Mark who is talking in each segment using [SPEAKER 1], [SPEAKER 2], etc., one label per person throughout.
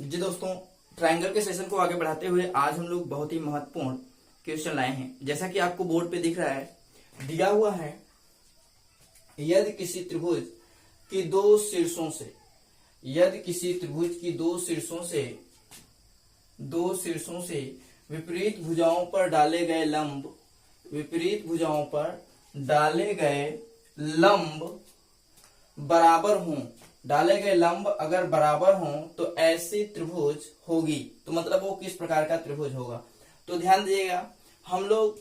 [SPEAKER 1] जी दोस्तों, ट्रायंगल के सेशन को आगे बढ़ाते हुए आज हम लोग बहुत ही महत्वपूर्ण क्वेश्चन लाए हैं। जैसा कि आपको बोर्ड पे दिख रहा है, दिया हुआ है यदि किसी त्रिभुज की दो शीर्षों से यदि किसी त्रिभुज की दो शीर्षों से विपरीत भुजाओं पर डाले गए लंब बराबर हों, डाले गए लंब अगर बराबर हों तो ऐसी त्रिभुज होगी। तो मतलब वो किस प्रकार का त्रिभुज होगा। तो ध्यान दीजिएगा, हम लोग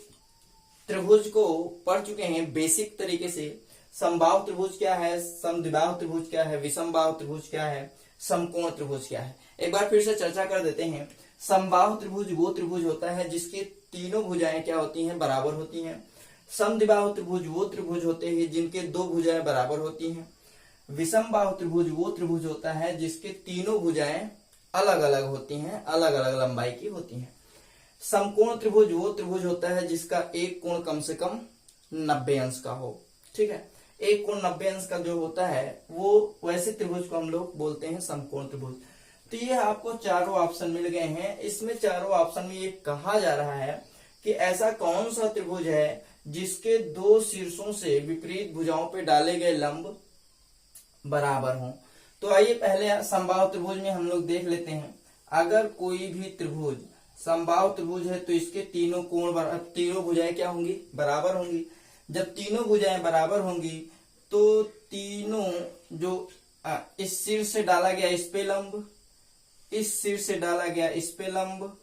[SPEAKER 1] त्रिभुज को पढ़ चुके हैं बेसिक तरीके से। समबाहु त्रिभुज क्या है, समद्विबाहु त्रिभुज क्या है, विषमबाहु त्रिभुज क्या है, समकोण त्रिभुज क्या है। एक बार फिर से चर्चा कर देते हैं। समबाहु त्रिभुज वो त्रिभुज होता है जिसकी तीनों भुजाएं क्या होती हैं, बराबर होती हैं। समद्विबाहु त्रिभुज वो त्रिभुज होते हैं जिनके दो भुजाएं बराबर होती हैं। विषमबाहु त्रिभुज वो त्रिभुज होता है जिसके तीनों भुजाएं अलग अलग होती हैं, अलग अलग लंबाई की होती हैं। समकोण त्रिभुज वो त्रिभुज होता है जिसका एक कोण कम से कम 90 अंश का हो। ठीक है, एक कोण 90 अंश का जो होता है वो वैसे त्रिभुज को हम लोग बोलते हैं समकोण त्रिभुज। तो ये आपको चारों ऑप्शन मिल गए हैं। इसमें चारों ऑप्शन में ये कहा जा रहा है कि ऐसा कौन सा त्रिभुज है जिसके दो शीर्षों से विपरीत भुजाओं पे डाले गए लंब बराबर हों। तो आइए पहले समबाहु त्रिभुज में हम लोग देख लेते हैं। अगर कोई भी त्रिभुज समबाहु त्रिभुज है तो इसके तीनों भुजाएं क्या होंगी, बराबर होंगी। जब तीनों भुजाएं बराबर होंगी तो तीनों जो इस शीर्ष से डाला गया इस पे लंब, इस शीर्ष से डाला गया इस पे लंब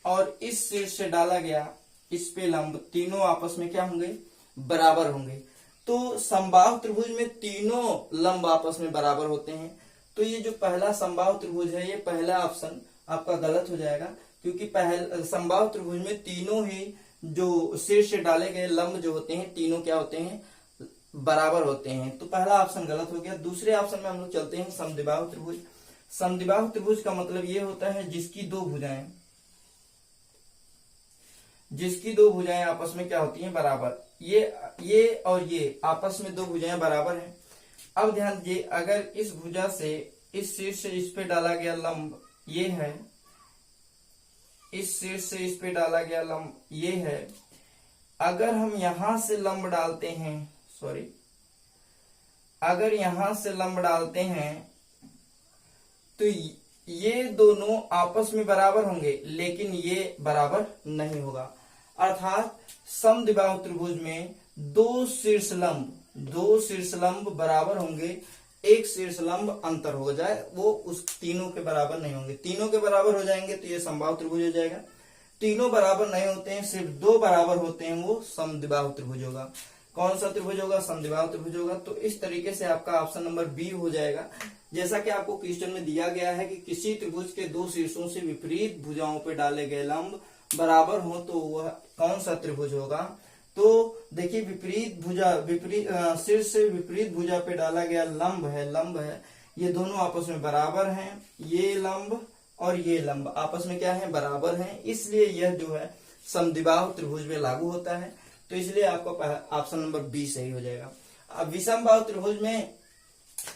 [SPEAKER 1] और इस शीर्ष से डाला गया इस पे लंब, तीनों आपस में क्या होंगे, बराबर होंगे। तो समबाहु त्रिभुज में तीनों लंब आपस में बराबर होते हैं। तो ये जो पहला समबाहु त्रिभुज है, ये पहला ऑप्शन आपका गलत हो जाएगा, क्योंकि समबाहु त्रिभुज में तीनों ही जो शीर्ष से डाले गए लंब जो होते हैं तीनों क्या होते हैं, बराबर होते हैं। तो पहला ऑप्शन गलत हो गया। दूसरे ऑप्शन में हम लोग चलते हैं समद्विबाहु त्रिभुज। समद्विबाहु त्रिभुज का मतलब ये होता है जिसकी दो भुजाएं आपस में क्या होती हैं, बराबर। ये और ये आपस में दो भुजाएं बराबर हैं। अब ध्यान दीजिए, अगर इस भुजा से इस शीर्ष से इस पे डाला गया लंब ये है, इस शीर्ष से इस पे डाला गया लंब ये है, अगर हम यहां से लंब डालते हैं, अगर यहां से लंब डालते हैं तो ये दोनों आपस में बराबर होंगे, लेकिन ये बराबर नहीं होगा। अर्थात समद्विबाहु त्रिभुज में दो शीर्ष लंब बराबर होंगे, एक शीर्ष लंब अंतर हो जाए वो उस तीनों के बराबर नहीं होंगे। तीनों के बराबर हो जाएंगे तो ये समबाहु त्रिभुज हो जाएगा। तीनों बराबर नहीं होते हैं, सिर्फ दो बराबर होते हैं, वो समद्विबाहु त्रिभुज होगा। कौन सा त्रिभुज होगा, समद्विबाहु त्रिभुज होगा। तो इस तरीके से आपका ऑप्शन नंबर बी हो जाएगा। जैसा कि आपको क्वेश्चन में दिया गया है कि किसी त्रिभुज के दो शीर्षों से विपरीत भुजाओं पे डाले गए लंब बराबर हो तो वह कौन सा त्रिभुज होगा। तो देखिए, शीर्ष से विपरीत भुजा पे डाला गया लंब है, ये दोनों आपस में बराबर हैं। ये लंब और ये लंब आपस में क्या है, बराबर हैं। इसलिए यह जो है समद्विबाहु त्रिभुज में लागू होता है। तो इसलिए आपका ऑप्शन नंबर बी सही हो जाएगा। अब विषमबाहु त्रिभुज में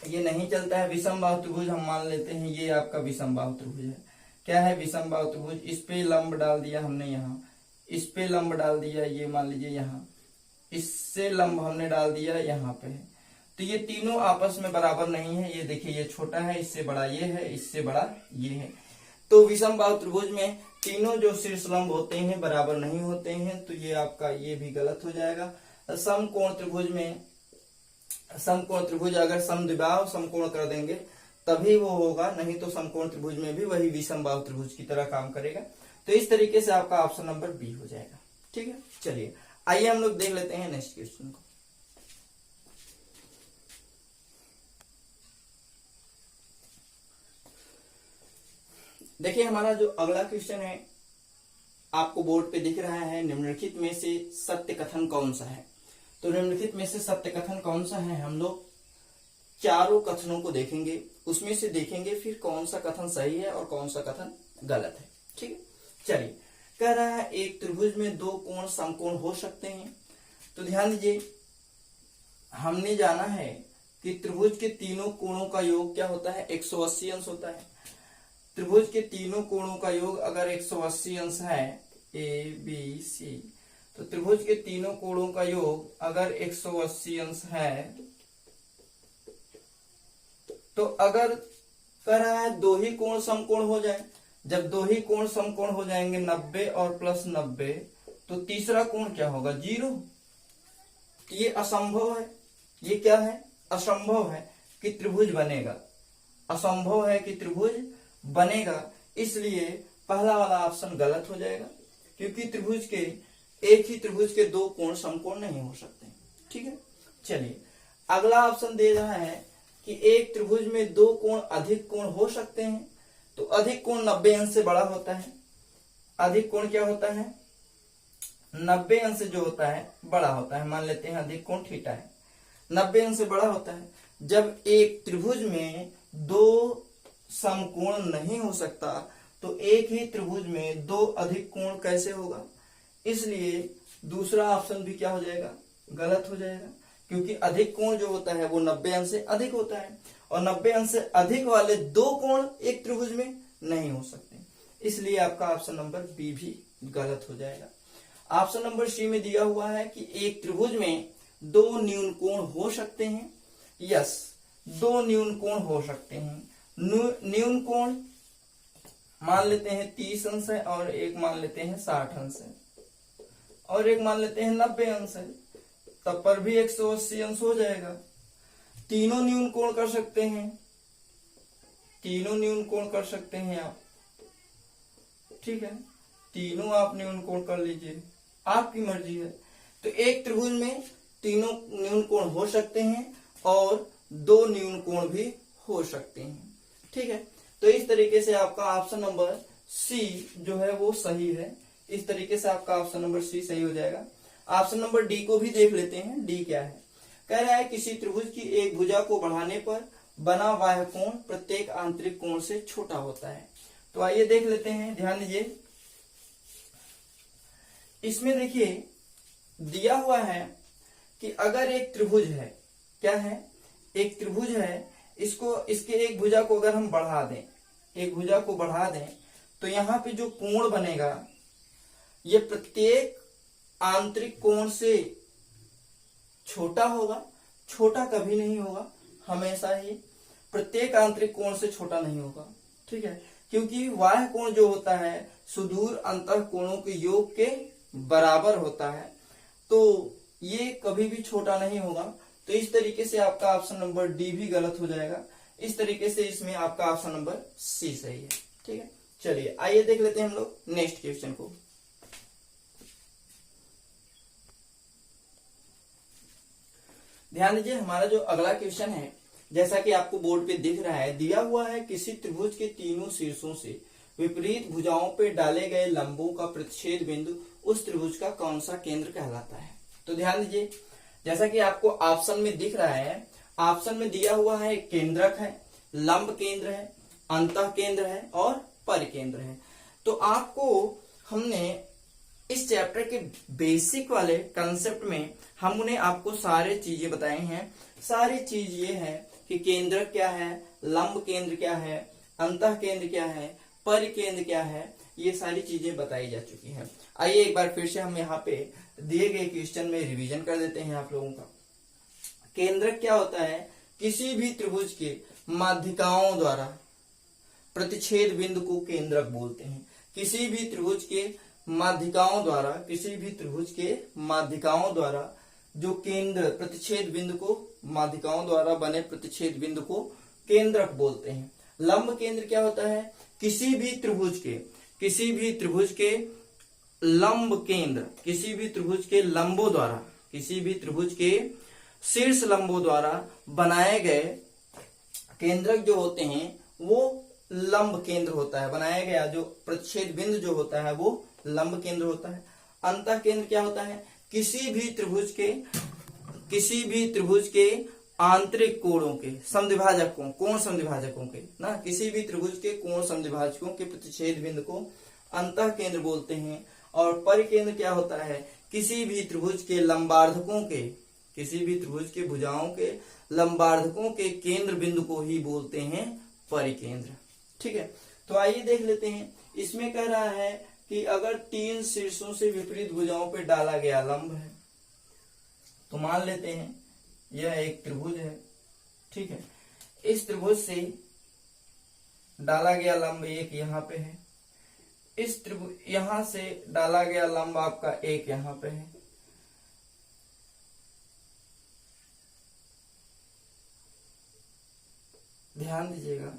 [SPEAKER 1] ये नहीं चलता है। विषमबाहु त्रिभुज हम मान लेते हैं ये आपका विषमबाहु त्रिभुज है। क्या है विषमबाहु त्रिभुज, इस पे लंब डाल दिया हमने, यहाँ इस पे लंब डाल दिया, ये मान लीजिए यहाँ इससे लंब हमने डाल दिया यहाँ पे है। तो ये तीनों आपस में बराबर नहीं है। ये देखिए, ये छोटा है, इससे बड़ा ये है, इससे बड़ा ये है। तो विषमबाहु त्रिभुज में तीनों जो शीर्ष लंब होते हैं बराबर नहीं होते हैं, तो ये आपका ये भी गलत हो जाएगा। समकोण त्रिभुज अगर समद्विबाहु समकोण कर देंगे तभी वो होगा, नहीं तो समकोण त्रिभुज में भी वही विषमबाहु त्रिभुज की तरह काम करेगा। तो इस तरीके से आपका ऑप्शन नंबर बी हो जाएगा। ठीक है, चलिए आइए हम लोग देख लेते हैं नेक्स्ट क्वेश्चन को। देखिए, हमारा जो अगला क्वेश्चन है आपको बोर्ड पे दिख रहा है, निम्नलिखित में से सत्य कथन कौन सा है। तो निम्नलिखित में से सत्य कथन कौन सा है, हम लोग चारों कथनों को देखेंगे, उसमें से देखेंगे फिर कौन सा कथन सही है और कौन सा कथन गलत है। ठीक है, चलिए। कह रहा है एक त्रिभुज में दो कोण समकोण हो सकते हैं। तो ध्यान दीजिए, हमने जाना है कि त्रिभुज के तीनों कोणों का योग क्या होता है, 180 अंश होता है। त्रिभुज के तीनों कोणों का योग अगर 180 अंश है, ए बी सी, तो त्रिभुज के तीनों कोणों का योग अगर 180 अंश है, तो अगर कह रहा है दो ही कोण समकोण हो जाए, जब दो ही कोण समकोण हो जाएंगे 90 और प्लस 90, तो तीसरा कोण क्या होगा? 0। ये असंभव है। ये क्या है? असंभव है कि त्रिभुज बनेगा, असंभव है कि त्रिभुज बनेगा। इसलिए पहला वाला ऑप्शन गलत हो जाएगा, क्योंकि त्रिभुज के एक ही त्रिभुज के दो कोण समकोण नहीं हो सकते। ठीक है, चलिए अगला ऑप्शन दे रहा है कि एक त्रिभुज में दो कोण अधिक कोण हो सकते हैं। तो अधिक कोण 90 अंश से बड़ा होता है। अधिक कोण क्या होता है? 90 अंश जो होता है बड़ा होता है। मान लेते हैं अधिक कोण थीटा है, 90 अंश से बड़ा होता है। जब एक त्रिभुज में दो समकोण नहीं हो सकता, तो एक ही त्रिभुज में दो अधिक कोण कैसे होगा? इसलिए दूसरा ऑप्शन भी क्या हो जाएगा? गलत हो जाएगा, क्योंकि अधिक कोण जो होता है वो 90 अंश से अधिक होता है, और 90 अंश से अधिक वाले दो कोण एक त्रिभुज में नहीं हो सकते। इसलिए आपका ऑप्शन नंबर बी भी गलत हो जाएगा। ऑप्शन नंबर सी में दिया हुआ है कि एक त्रिभुज में दो न्यून कोण हो सकते हैं। यस, दो न्यून कोण हो सकते हैं। न्यून कोण मान लेते हैं 30 अंश है, और एक मान लेते हैं 60 अंश है, और एक मान लेते हैं 90 अंश है, तब पर भी 180 अंश हो जाएगा। तीनों न्यून कोण कर सकते हैं, तीनों न्यून कोण कर सकते हैं आप। ठीक है, तीनों आप न्यून कोण कर लीजिए, आपकी मर्जी है। तो एक त्रिभुज में तीनों न्यून कोण हो सकते हैं और दो न्यून कोण भी हो सकते हैं। ठीक है, तो इस तरीके से आपका ऑप्शन नंबर सी जो है वो सही है। इस तरीके से आपका ऑप्शन नंबर सी सही हो जाएगा। ऑप्शन नंबर डी को भी देख लेते हैं। डी क्या है? कह रहा है किसी त्रिभुज की एक भुजा को बढ़ाने पर बना बाह्य कोण प्रत्येक आंतरिक कोण से छोटा होता है। तो आइए देख लेते हैं, ध्यान दीजिए। इसमें देखिए दिया हुआ है कि अगर एक त्रिभुज है, क्या है? एक त्रिभुज है, इसको इसके एक भुजा को अगर हम बढ़ा दें, एक भुजा को बढ़ा दें, तो यहाँ पे जो कोण बनेगा ये प्रत्येक आंतरिक कोण से छोटा होगा। छोटा कभी नहीं होगा, हमेशा ही प्रत्येक आंतरिक कोण से छोटा नहीं होगा। ठीक है, क्योंकि बाह्य कोण जो होता है सुदूर अंतः कोणों के योग के बराबर होता है, तो ये कभी भी छोटा नहीं होगा। तो इस तरीके से आपका ऑप्शन नंबर डी भी गलत हो जाएगा। इस तरीके से इसमें आपका ऑप्शन नंबर सी सही है। ठीक है, चलिए आइए देख लेते हैं हम लोग नेक्स्ट क्वेश्चन को। ध्यान दीजिए, हमारा जो अगला क्वेश्चन है, जैसा कि आपको बोर्ड पे दिख रहा है, दिया हुआ है किसी त्रिभुज के तीनों शीर्षों से विपरीत भुजाओं पे डाले गए लंबों का प्रतिच्छेद बिंदु उस त्रिभुज का कौन सा केंद्र कहलाता है? तो ध्यान दीजिए, जैसा कि आपको ऑप्शन में दिख रहा है, ऑप्शन में दिया हुआ है केंद्रक है, लंब केंद्र है, अंतः केंद्र है और परिकेंद्र है। तो आपको हमने इस चैप्टर के बेसिक वाले कंसेप्ट में हमने आपको सारे चीजें बताई हैं। सारी चीज ये है कि केंद्र क्या है, लंब केंद्र क्या है, अंतः केंद्र क्या है, परिकेंद्र क्या है, ये सारी चीजें बताई जा चुकी हैं। आइए एक बार फिर से हम यहाँ पे दिए गए क्वेश्चन में रिवीजन कर देते हैं आप लोगों का। केंद्रक क्या होता है? किसी भी त्रिभुज के माध्यिकाओं द्वारा प्रतिच्छेद बिंदु को केंद्रक बोलते हैं। किसी भी त्रिभुज के माध्यिकाओं द्वारा, किसी भी त्रिभुज के माध्यिकाओं द्वारा जो केंद्र प्रतिच्छेद बिंदु को, माध्यिकाओं द्वारा बने प्रतिच्छेद बिंदु को केंद्रक बोलते हैं। लंब केंद्र क्या होता है? किसी भी त्रिभुज के लंब केंद्र, किसी भी त्रिभुज के लंबों द्वारा, किसी भी त्रिभुज के शीर्ष लंबों द्वारा बनाए गए केंद्रक जो होते हैं वो लंब केंद्र होता है। बनाया गया जो प्रतिच्छेद बिंदु जो होता है वो लंब केंद्र होता है। अंतः केंद्र क्या होता है? किसी भी त्रिभुज के आंतरिक कोणों के समद्विभाजकों, कोण समद्विभाजकों के ना, किसी भी त्रिभुज के कोण समद्विभाजकों के प्रतिच्छेद बिंदु को अंतः केंद्र बोलते हैं। और परिकेंद्र क्या होता है? किसी भी त्रिभुज के लंबार्धकों के, किसी भी त्रिभुज के भुजाओं के लंबार्धकों के केंद्र बिंदु को ही बोलते हैं परिकेंद्र। ठीक है, तो आइए देख लेते हैं। इसमें कह रहा है कि अगर 3 शीर्षों से विपरीत भुजाओं पे डाला गया लंब है, तो मान लेते हैं यह एक त्रिभुज है, ठीक है। इस त्रिभुज से डाला गया लंब एक यहाँ पे है, इस त्रिभुज यहां से डाला गया लंब आपका एक यहाँ पे है। ध्यान दीजिएगा,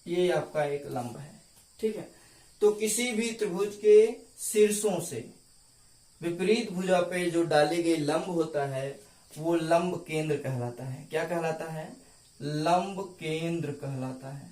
[SPEAKER 1] ये आपका एक लंब है, ठीक है। तो किसी भी त्रिभुज के शीर्षों से विपरीत भुजा पे जो डाली गई लंब होता है वो लंब केंद्र कहलाता है। क्या कहलाता है? लंब केंद्र कहलाता है।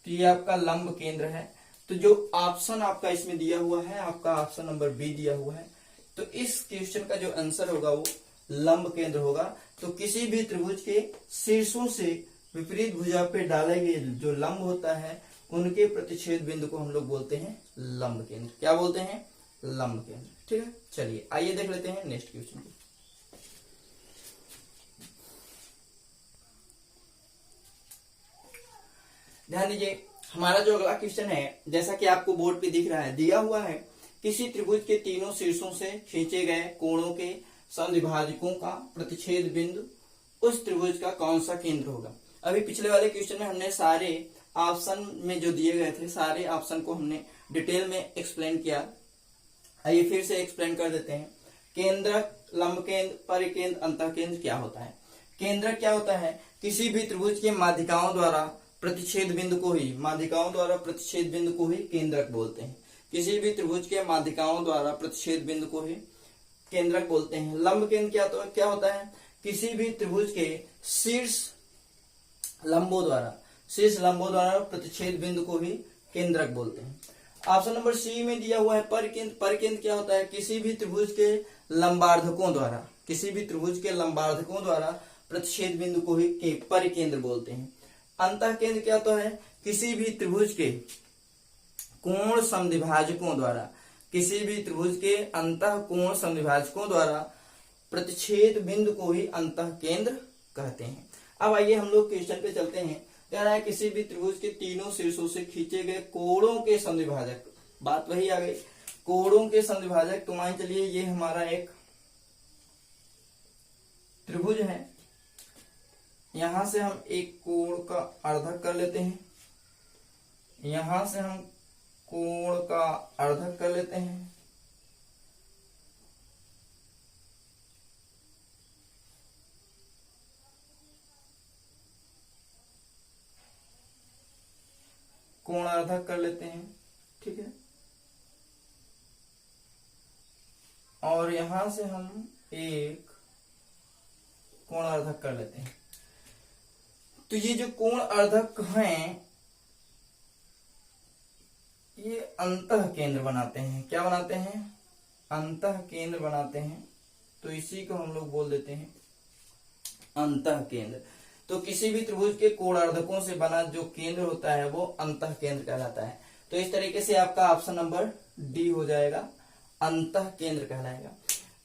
[SPEAKER 1] तो ये आपका लंब केंद्र है। तो जो ऑप्शन आपका इसमें दिया हुआ है, आपका ऑप्शन नंबर बी दिया हुआ है, तो इस क्वेश्चन का जो आंसर होगा वो लंब केंद्र होगा। तो किसी भी त्रिभुज के शीर्षों से विपरीत भुजा पे डाले गए जो लंब होता है उनके प्रतिच्छेद बिंदु को हम लोग बोलते हैं लंब केंद्र। क्या बोलते हैं? लंब केंद्र, ठीक है। चलिए आइए देख लेते हैं नेक्स्ट क्वेश्चन को। ध्यान दीजिए, हमारा जो अगला क्वेश्चन है, जैसा कि आपको बोर्ड पे दिख रहा है, दिया हुआ है किसी त्रिभुज के तीनों शीर्षों से खींचे गए कोणों के समद्विभाजकों का प्रतिच्छेद बिंदु उस त्रिभुज का कौन सा केंद्र होगा। अभी पिछले वाले क्वेश्चन में हमने सारे ऑप्शन में जो दिए गए थे, सारे ऑप्शन को हमने डिटेल में एक्सप्लेन किया। आइए फिर से एक्सप्लेन कर देते हैं। केंद्रक, लंब केंद्र, परिकेंद्र, अंतःकेंद्र क्या होता है? केंद्रक क्या होता है? किसी भी त्रिभुज के माध्यिकाओं द्वारा प्रतिच्छेद बिंदु को ही, माध्यिकाओं द्वारा प्रतिच्छेद बिंदु को ही केंद्रक बोलते हैं। किसी भी त्रिभुज के माध्यिकाओं द्वारा प्रतिच्छेद बिंदु को ही केंद्रक बोलते हैं। लंब केंद्र क्या होता है? किसी भी त्रिभुज के शीर्ष लंबों द्वारा प्रतिच्छेद बिंदु को ही केंद्रक बोलते हैं। ऑप्शन नंबर सी में दिया हुआ है परिकेंद्र। परिकेंद्र क्या होता है? किसी भी त्रिभुज के लंबार्धकों द्वारा प्रतिच्छेद बिंदु को ही परिकेंद्र बोलते हैं। अंतःकेंद्र क्या होता है? किसी भी त्रिभुज के कोण समद्विभाजकों द्वारा प्रतिच्छेद बिंदु को ही अंतःकेंद्र कहते हैं। अब आइए हम लोग क्वेश्चन पे चलते हैं। कह रहा है किसी भी त्रिभुज के तीनों शीर्षों से खींचे गए कोणों के समद्विभाजक, बात वही आ गई, कोणों के समद्विभाजक। तो मान चलिए ये हमारा एक त्रिभुज है, यहां से हम एक कोण का अर्धक कर लेते हैं, यहां से हम कोण का अर्धक कर लेते हैं, कोण अर्धक कर लेते हैं, ठीक है। और यहां से हम एक कोण अर्धक कर लेते हैं। तो ये जो कोण अर्धक हैं ये अंतःकेंद्र बनाते हैं। क्या बनाते हैं? अंतःकेंद्र बनाते हैं। तो इसी को हम लोग बोल देते हैं अंतःकेंद्र। तो किसी भी त्रिभुज के कोणार्धकों से बना जो केंद्र होता है वो अंतःकेंद्र कहलाता है। तो इस तरीके से आपका ऑप्शन नंबर डी हो जाएगा, अंतःकेंद्र कहलाएगा।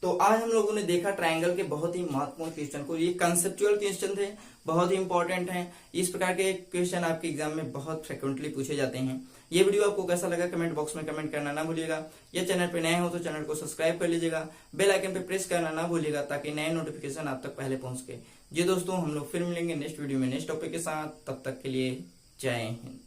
[SPEAKER 1] तो आज हम लोगों ने देखा ट्रायंगल के बहुत ही महत्वपूर्ण क्वेश्चन को। ये कंसेप्चुअल क्वेश्चन थे, बहुत ही इंपॉर्टेंट हैं। इस प्रकार के क्वेश्चन आपके एग्जाम में बहुत फ्रिक्वेंटली पूछे जाते हैं। ये वीडियो आपको कैसा लगा कमेंट बॉक्स में कमेंट करना ना भूलिएगा। ये चैनल पे नए हो तो चैनल को सब्सक्राइब कर लीजिएगा, बेल आइकन पे प्रेस करना ना भूलिएगा ताकि नए नोटिफिकेशन आप तक पहले पहुंच सके। जी दोस्तों, हम लोग फिर मिलेंगे नेक्स्ट वीडियो में नेक्स्ट टॉपिक के साथ। तब तक के लिए जय हिंद।